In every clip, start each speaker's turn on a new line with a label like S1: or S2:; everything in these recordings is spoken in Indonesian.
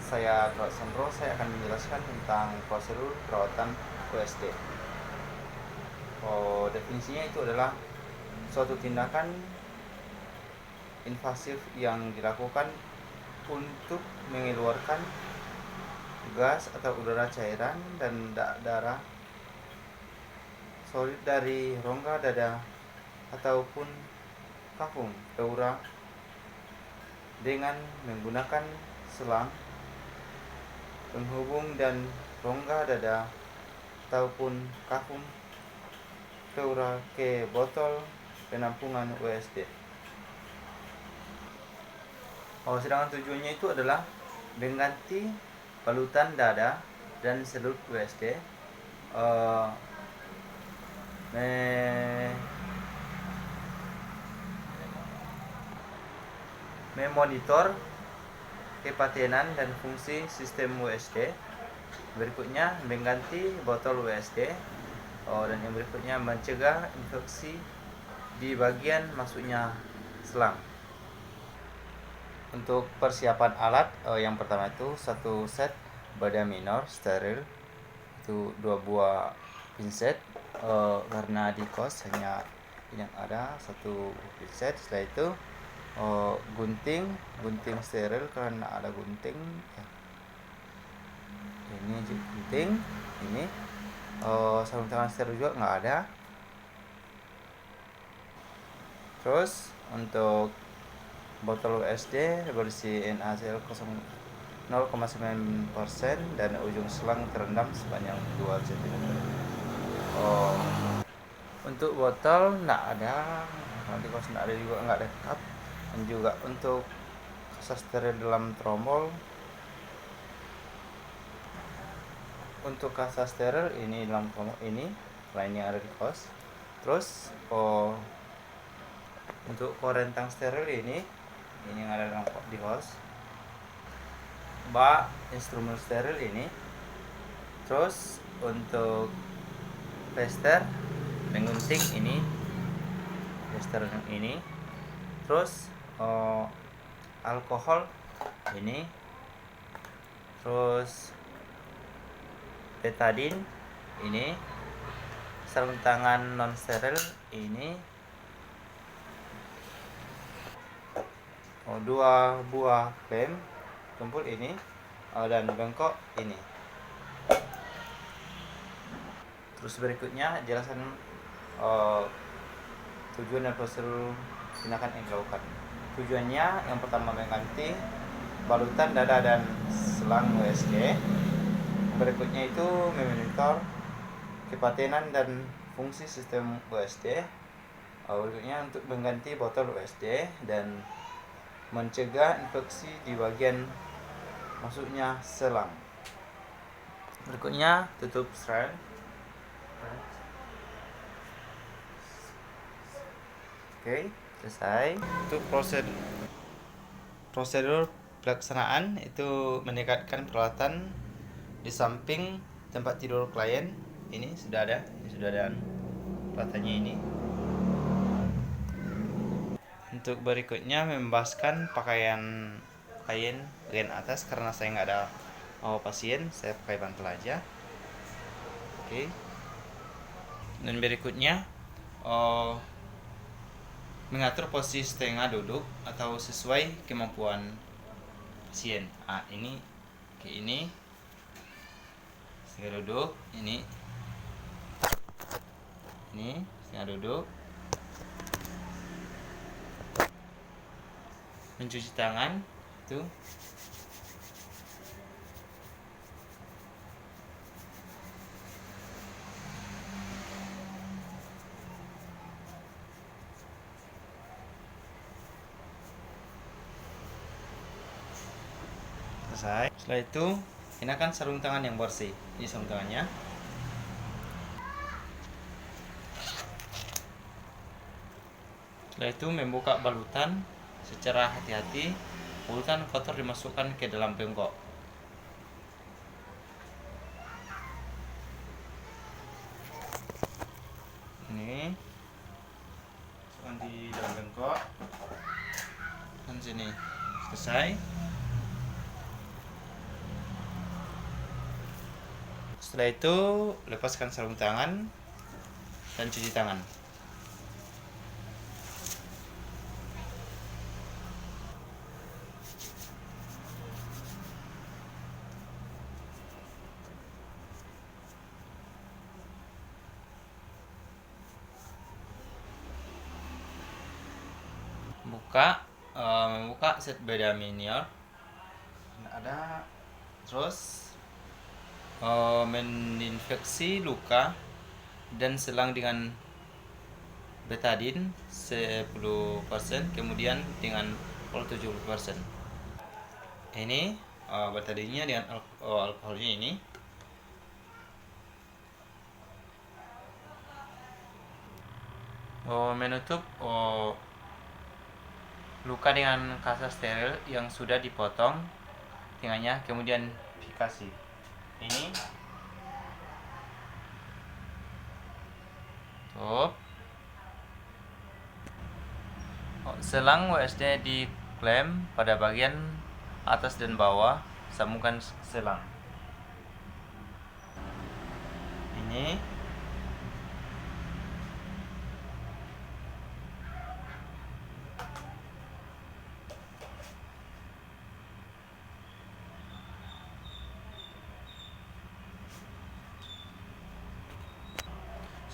S1: saya Kak Sandro, saya akan menjelaskan tentang prosedur perawatan USD. Definisinya itu adalah suatu tindakan invasif yang dilakukan untuk mengeluarkan gas atau udara cairan dan darah solid dari rongga dada ataupun kafum pleura dengan menggunakan selang penghubung dan rongga dada ataupun kafum pleura ke botol penampungan USD. Sedangkan tujuannya itu adalah mengganti balutan dada dan selut USD, memonitor kepatenan dan fungsi sistem USD. Berikutnya mengganti botol USD, dan yang berikutnya mencegah infeksi di bagian masuknya selang. Untuk persiapan alat, yang pertama itu satu set badan minor steril, itu 2 buah pinset, karena di kos hanya yang ada satu pinset. Setelah itu gunting steril karena ada gunting ini gunting ini. Sarung tangan steril juga nggak ada. Terus untuk botol USD berisi NaCl 0,9% dan ujung selang terendam sepanjang 2 cm. Untuk botol nggak ada, nanti kalau nggak ada juga nggak ada cup. Dan juga untuk kasa steril dalam trombol, untuk kasa steril ini dalam trombol ini lain yang ada di kos. Terus untuk korentang steril ini yang ada dalam di hos, bak instrumen steril ini. Terus untuk plester menggunting ini, plester yang ini. Terus alkohol ini. Terus betadine ini. Sarung tangan non steril ini. 2 buah lem tumpul ini, dan bengkok ini. Terus berikutnya jelasan tujuan dan prosedur tindakan yang dilakukan. Tujuannya yang pertama mengganti balutan dada dan selang USD. Berikutnya itu memonitor kepatenan dan fungsi sistem USD. Berikutnya untuk mengganti botol USD dan mencegah infeksi di bagian masuknya selang. Berikutnya tutup steril. Oke, selesai. Untuk prosedur pelaksanaan itu mendekatkan peralatan di samping tempat tidur klien. Ini sudah ada peralatannya ini. Untuk berikutnya membebaskan pakaian klien bagian atas, karena saya nggak ada pasien, saya pakai bantal aja. Oke. Dan berikutnya mengatur posisi setengah duduk atau sesuai kemampuan pasien. Ini kayak ini setengah duduk, ini setengah duduk. Mencuci tangan itu selesai. Setelah itu kenakan sarung tangan yang bersih. Ini sarung tangannya. Setelah itu membuka balutan secara hati-hati. Balutan kotor dimasukkan ke dalam bengkok. Ini masukkan di dalam bengkok. Dan sini selesai. Setelah itu lepaskan sarung tangan dan cuci tangan. Membuka set beda minior. Ada terus meninfeksi luka dan selang dengan betadine 10%, kemudian dengan 70%. Ini betadinnya dengan alkoholnya ini. Menutup luka dengan kasa steril yang sudah dipotong tengahnya, kemudian fikasi. Ini tutup. Selang WSD diklem pada bagian atas dan bawah, sambungkan selang. Ini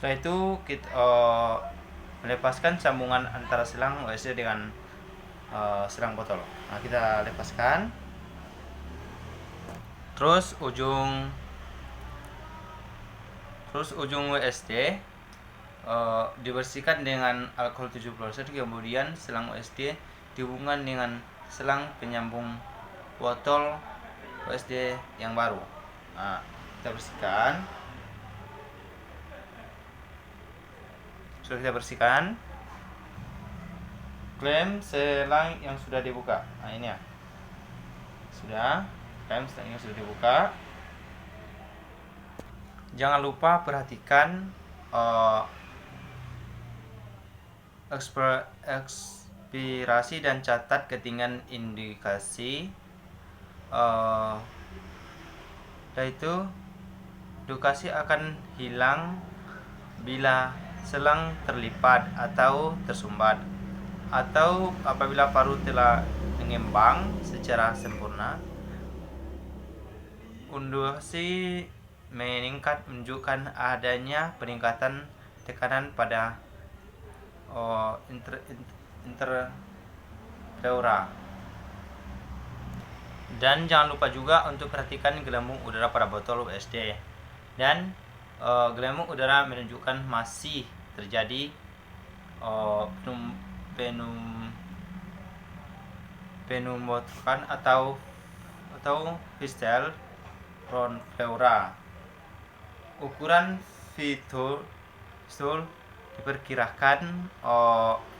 S1: setelah itu kita melepaskan sambungan antara selang WSD dengan selang botol. Nah, kita lepaskan. Terus ujung WSD dibersihkan dengan alkohol 70%, kemudian selang WSD dihubungkan dengan selang penyambung botol WSD yang baru. Nah, kita bersihkan. Sudah kita bersihkan, klem selang yang sudah dibuka. Nah, ini ya, sudah klem selang yang sudah dibuka. Jangan lupa perhatikan ekspirasi dan catat ketinggian indikasi. Dan itu indikasi akan hilang bila selang terlipat atau tersumbat, atau apabila paru telah mengembang secara sempurna. Indikasi meningkat menunjukkan adanya peningkatan tekanan pada interpleura. Dan jangan lupa juga untuk perhatikan gelembung udara pada botol WSD. Dan gelembung udara menunjukkan masih terjadi pneumotokan atau pleura. Ukuran vital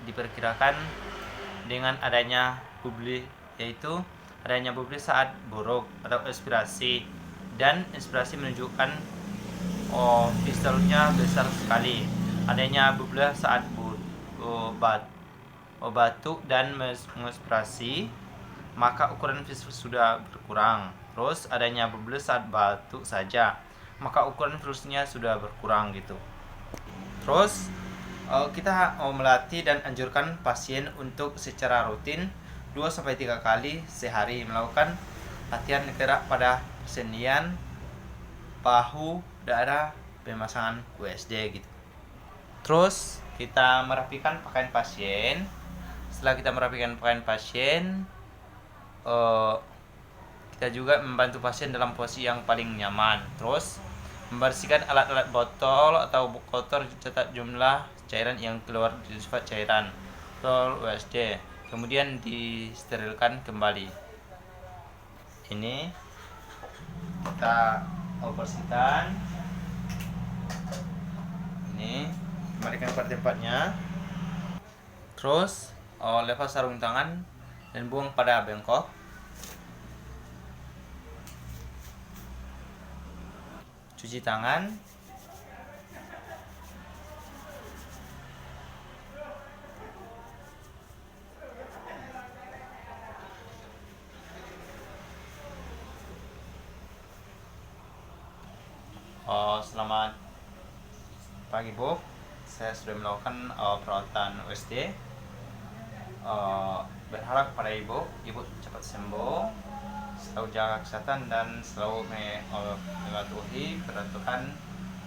S1: diperkirakan dengan adanya bubble, yaitu adanya bubble saat buruk atau expirasi, dan inspirasi menunjukkan pistolnya besar sekali. Adanya bubble saat batuk dan menginspirasi, maka ukuran pistol sudah berkurang. Terus adanya bubble saat batuk saja, maka ukuran virusnya sudah berkurang gitu. Terus kita melatih dan anjurkan pasien untuk secara rutin 2-3 kali sehari melakukan latihan gerak pada persendian, bahu, dada, pemasangan WSD gitu. Terus kita merapikan pakaian pasien. Setelah kita merapikan pakaian pasien, kita juga membantu pasien dalam posisi yang paling nyaman. Terus membersihkan alat-alat botol atau kotor, catat jumlah cairan yang keluar di sifat cairan botol WSD, kemudian disterilkan kembali. Ini kita bersihkan. Ini kembalikan pada tempatnya. Terus lepas sarung tangan dan buang pada bengkok. Cuci tangan. Selamat pagi Bu, saya sudah melakukan perawatan USG. Berharap pada Ibu cepat sembuh, selalu jaga kesehatan dan selalu mematuhi peraturan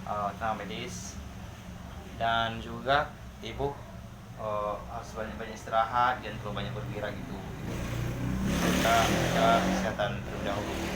S1: tenaga medis. Dan juga Ibu harus banyak-banyak istirahat, jangan terlalu banyak bergerak gitu. Kita jaga kesehatan terlebih dahulu.